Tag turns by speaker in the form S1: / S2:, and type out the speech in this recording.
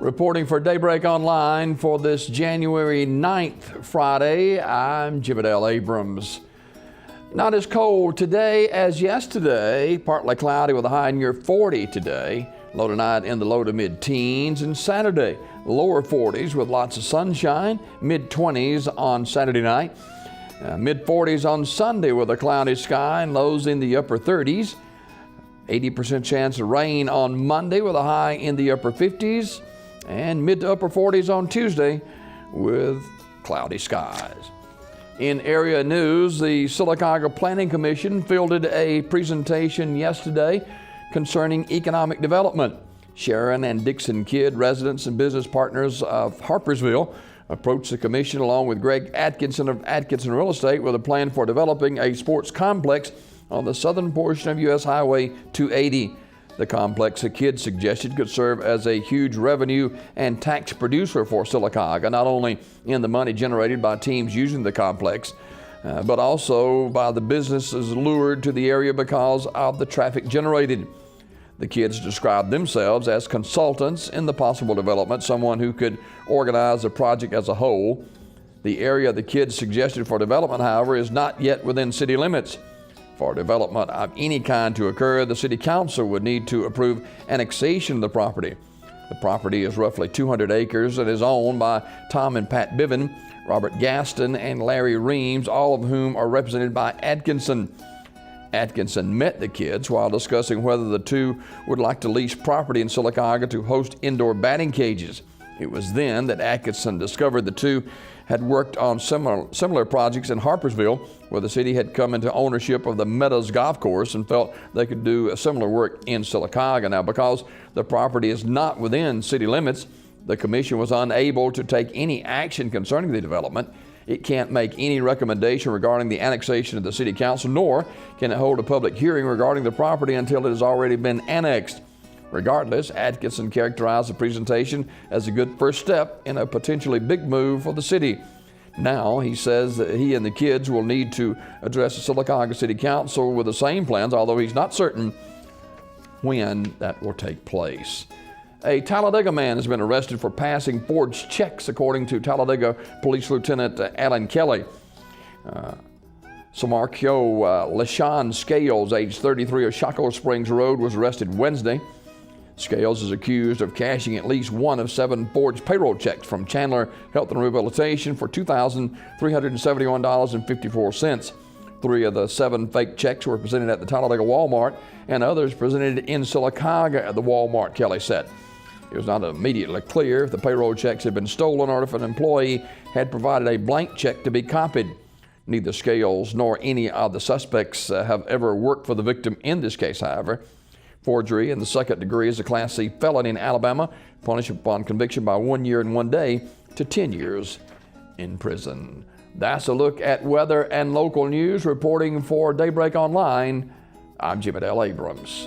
S1: Reporting for Daybreak Online for this January 9th, Friday, I'm Jim Abrams. Not as cold today as yesterday, partly cloudy with a high near 40 today. Low tonight in the low to mid-teens, and Saturday, lower 40s with lots of sunshine, mid-20s on Saturday night. Mid-40s on Sunday with a cloudy sky and lows in the upper 30s. 80% chance of rain on Monday with a high in the upper 50s. And mid to upper 40s on Tuesday with cloudy skies. In area news, the Sylacauga Planning Commission fielded a presentation yesterday concerning economic development. Sharon and Dixon Kidd, residents and business partners of Harpersville, approached the commission along with Greg Atkinson of Atkinson Real Estate with a plan for developing a sports complex on the southern portion of U.S. Highway 280. The complex, the Kidd suggested, could serve as a huge revenue and tax producer for Sylacauga, not only in the money generated by teams using the complex, but also by the businesses lured to the area because of the traffic generated. The Kidds described themselves as consultants in the possible development, someone who could organize the project as a whole. The area the Kidds suggested for development, however, is not yet within city limits. For development of any kind to occur, the City Council would need to approve annexation of the property. The property is roughly 200 acres and is owned by Tom and Pat Biven, Robert Gaston, and Larry Reams, all of whom are represented by Atkinson. Atkinson met the Kidds while discussing whether the two would like to lease property in Sylacauga to host indoor batting cages. It was then that Atkinson discovered the two had worked on similar projects in Harpersville, where the city had come into ownership of the Meadows Golf Course and felt they could do a similar work in Sylacauga. Now, because the property is not within city limits, the commission was unable to take any action concerning the development. It can't make any recommendation regarding the annexation of the City Council, nor can it hold a public hearing regarding the property until it has already been annexed. Regardless, Atkinson characterized the presentation as a good first step in a potentially big move for the city. Now, he says that he and the Kidds will need to address the Sylacauga City Council with the same plans, although he's not certain when that will take place. A Talladega man has been arrested for passing forged checks, according to Talladega Police Lieutenant Alan Kelly. Samarkio LaShawn Scales, age 33 of Chaco Springs Road, was arrested Wednesday. Scales is accused of cashing at least one of 7 forged payroll checks from Chandler Health and Rehabilitation for $2,371.54. 3 of the 7 fake checks were presented at the Talladega Walmart, and others presented in Sylacauga at the Walmart, Kelly said. It was not immediately clear if the payroll checks had been stolen or if an employee had provided a blank check to be copied. Neither Scales nor any of the suspects have ever worked for the victim in this case, however. Forgery in the second degree is a Class C felony in Alabama, punished upon conviction by 1 year and 1 day to 10 years in prison. That's a look at weather and local news. Reporting for Daybreak Online, I'm Jim Abrams.